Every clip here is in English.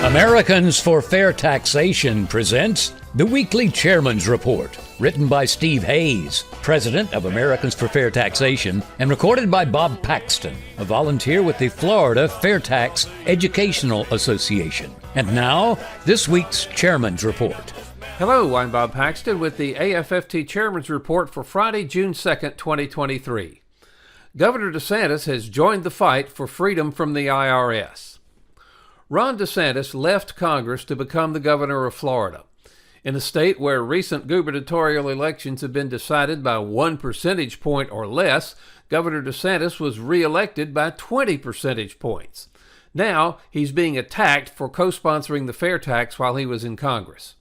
Americans for Fair Taxation presents the Weekly Chairman's Report, written by Steve Hayes, president of Americans for Fair Taxation, and recorded by Bob Paxton, a volunteer with the Florida FAIRtax Educational Association. And now, this week's Chairman's Report. Hello, I'm Bob Paxton with the AFFT Chairman's Report for Friday, June 2nd, 2023. Governor DeSantis has joined the fight for freedom from the IRS. Ron DeSantis left Congress to become the governor of Florida. In a state where recent gubernatorial elections have been decided by 1 percentage point or less, Governor DeSantis was reelected by 20 percentage points. Now, he's being attacked for co-sponsoring the FAIRtax while he was in Congress.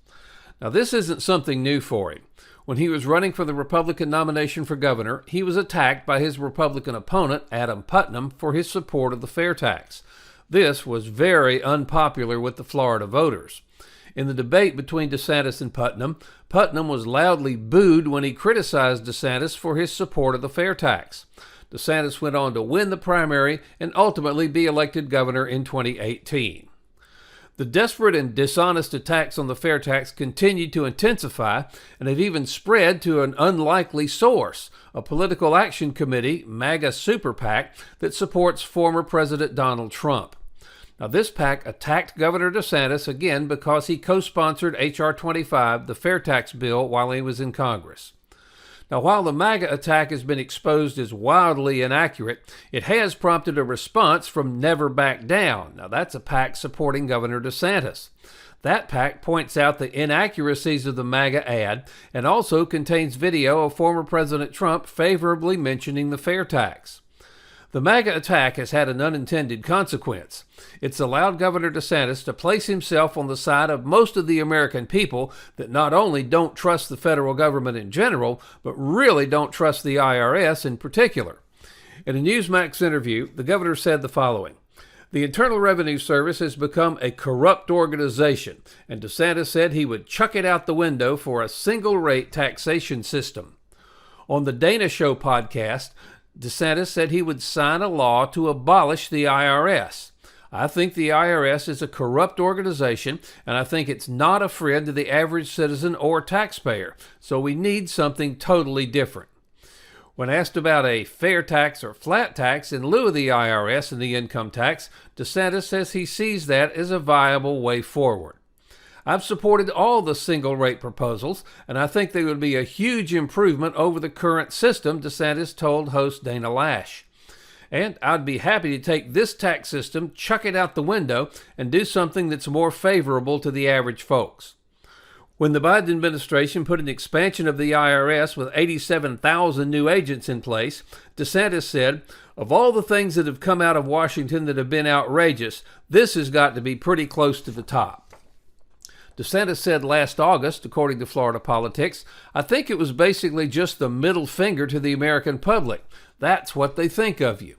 Now, this isn't something new for him. When he was running for the Republican nomination for governor, he was attacked by his Republican opponent, Adam Putnam, for his support of the FAIRtax. This was very unpopular with the Florida voters. In the debate between DeSantis and Putnam, Putnam was loudly booed when he criticized DeSantis for his support of the FAIRtax. DeSantis went on to win the primary and ultimately be elected governor in 2018. The desperate and dishonest attacks on the FAIRtax continued to intensify and have even spread to an unlikely source, a political action committee, MAGA Super PAC, that supports former President Donald Trump. Now, this PAC attacked Governor DeSantis again because he co-sponsored H.R. 25, the FAIRtax bill, while he was in Congress. Now, while the MAGA attack has been exposed as wildly inaccurate, it has prompted a response from Never Back Down. Now, that's a PAC supporting Governor DeSantis. That PAC points out the inaccuracies of the MAGA ad and also contains video of former President Trump favorably mentioning the FAIRtax. The MAGA attack has had an unintended consequence. It's allowed Governor DeSantis to place himself on the side of most of the American people that not only don't trust the federal government in general, but really don't trust the IRS in particular. In a Newsmax interview, the governor said the following: "The Internal Revenue Service has become a corrupt organization, and DeSantis said he would chuck it out the window for a single-rate taxation system." On the Dana Show podcast, DeSantis said he would sign a law to abolish the IRS. "I think the IRS is a corrupt organization, and I think it's not a friend to the average citizen or taxpayer, so we need something totally different." When asked about a fair tax or flat tax in lieu of the IRS and the income tax, DeSantis says he sees that as a viable way forward. "I've supported all the single-rate proposals, and I think they would be a huge improvement over the current system," DeSantis told host Dana Lash. "And I'd be happy to take this tax system, chuck it out the window, and do something that's more favorable to the average folks." When the Biden administration put an expansion of the IRS with 87,000 new agents in place, DeSantis said, "Of all the things that have come out of Washington that have been outrageous, this has got to be pretty close to the top." DeSantis said last August, according to Florida Politics, "I think it was basically just the middle finger to the American public. That's what they think of you."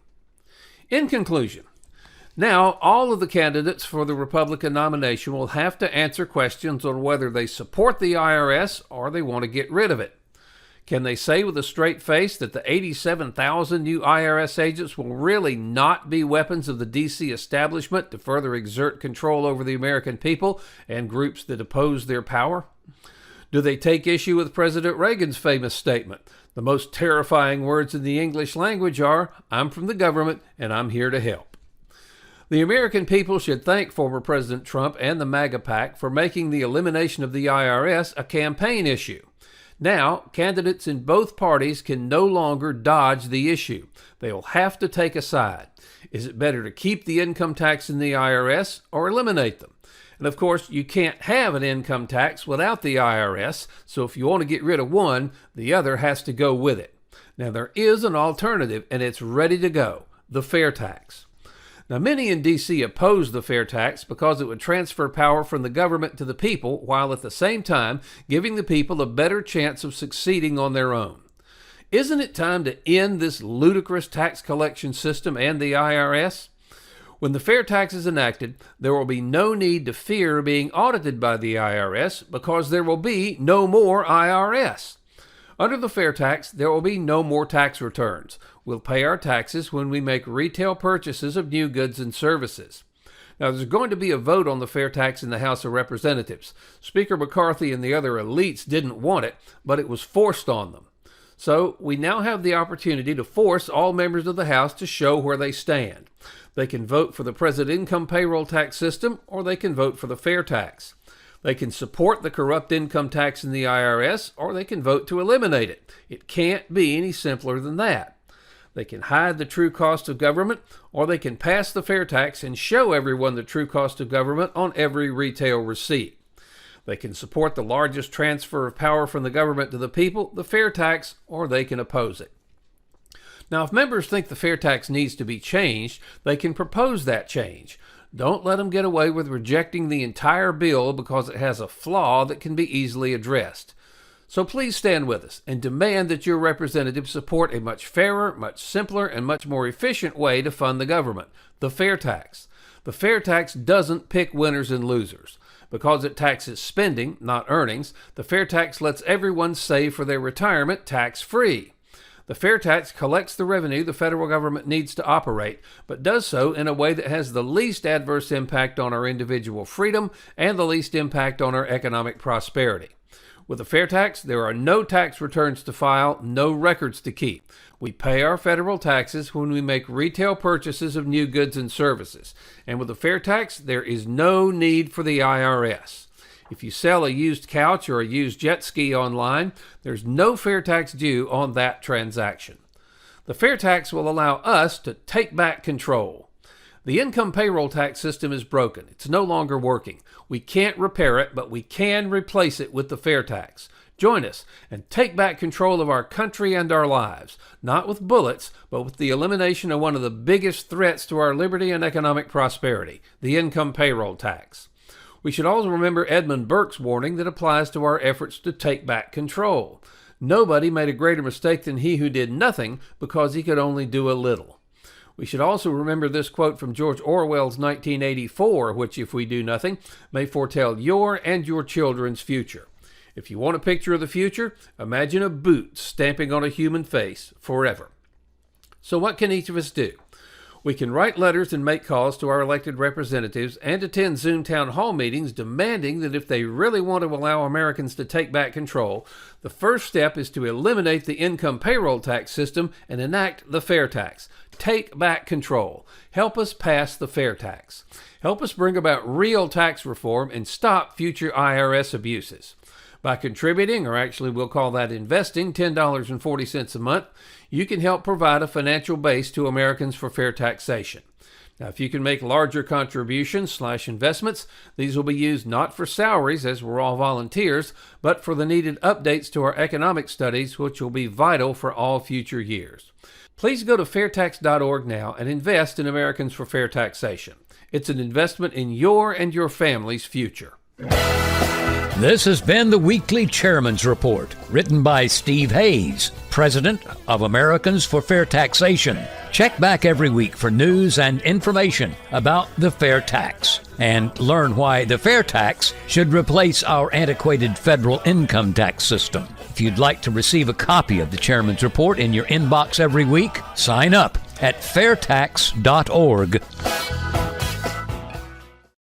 In conclusion, now all of the candidates for the Republican nomination will have to answer questions on whether they support the IRS or they want to get rid of it. Can they say with a straight face that the 87,000 new IRS agents will really not be weapons of the D.C. establishment to further exert control over the American people and groups that oppose their power? Do they take issue with President Reagan's famous statement? The most terrifying words in the English language are, "I'm from the government and I'm here to help." The American people should thank former President Trump and the MAGA PAC for making the elimination of the IRS a campaign issue. Now, candidates in both parties can no longer dodge the issue. They will have to take a side. Is it better to keep the income tax in the IRS or eliminate them? And of course, you can't have an income tax without the IRS, so if you want to get rid of one, the other has to go with it. Now, there is an alternative, and it's ready to go: the FAIRtax. Now, many in D.C. oppose the FAIRtax because it would transfer power from the government to the people, while at the same time giving the people a better chance of succeeding on their own. Isn't it time to end this ludicrous tax collection system and the IRS? When the FAIRtax is enacted, there will be no need to fear being audited by the IRS because there will be no more IRS. Under the FAIRtax, there will be no more tax returns. We'll pay our taxes when we make retail purchases of new goods and services. Now, there's going to be a vote on the fair tax in the House of Representatives. Speaker McCarthy and the other elites didn't want it, but it was forced on them. So we now have the opportunity to force all members of the House to show where they stand. They can vote for the president income payroll tax system, or they can vote for the fair tax. They can support the corrupt income tax in the IRS, or they can vote to eliminate it. It can't be any simpler than that. They can hide the true cost of government, or they can pass the fair tax and show everyone the true cost of government on every retail receipt. They can support the largest transfer of power from the government to the people, the fair tax, or they can oppose it. Now, if members think the fair tax needs to be changed, they can propose that change. Don't let them get away with rejecting the entire bill because it has a flaw that can be easily addressed. So please stand with us and demand that your representatives support a much fairer, much simpler, and much more efficient way to fund the government, the fair tax. The fair tax doesn't pick winners and losers. Because it taxes spending, not earnings, the fair tax lets everyone save for their retirement tax-free. The fair tax collects the revenue the federal government needs to operate, but does so in a way that has the least adverse impact on our individual freedom and the least impact on our economic prosperity. With the fair tax, there are no tax returns to file, no records to keep. We pay our federal taxes when we make retail purchases of new goods and services. And with the fair tax, there is no need for the IRS. If you sell a used couch or a used jet ski online, there's no fair tax due on that transaction. The fair tax will allow us to take back control. The income payroll tax system is broken. It's no longer working. We can't repair it, but we can replace it with the fair tax. Join us and take back control of our country and our lives, not with bullets, but with the elimination of one of the biggest threats to our liberty and economic prosperity, the income payroll tax. We should also remember Edmund Burke's warning that applies to our efforts to take back control. Nobody made a greater mistake than he who did nothing because he could only do a little. We should also remember this quote from George Orwell's 1984, which, if we do nothing, may foretell your and your children's future. If you want a picture of the future, imagine a boot stamping on a human face forever. So what can each of us do? We can write letters and make calls to our elected representatives and attend Zoom town hall meetings demanding that if they really want to allow Americans to take back control, the first step is to eliminate the income payroll tax system and enact the fair tax. Take back control. Help us pass the fair tax. Help us bring about real tax reform and stop future IRS abuses. By contributing, or actually we'll call that investing, $10.40 a month, you can help provide a financial base to Americans for fair taxation. Now, if you can make larger contributions/investments, these will be used not for salaries, as we're all volunteers, but for the needed updates to our economic studies, which will be vital for all future years. Please go to FAIRtax.org now and invest in Americans for Fair Taxation. It's an investment in your and your family's future. This has been the Weekly Chairman's Report, written by Steve Hayes, President of Americans for Fair Taxation. Check back every week for news and information about the fair tax, and learn why the fair tax should replace our antiquated federal income tax system. If you'd like to receive a copy of the Chairman's Report in your inbox every week, sign up at FAIRtax.org.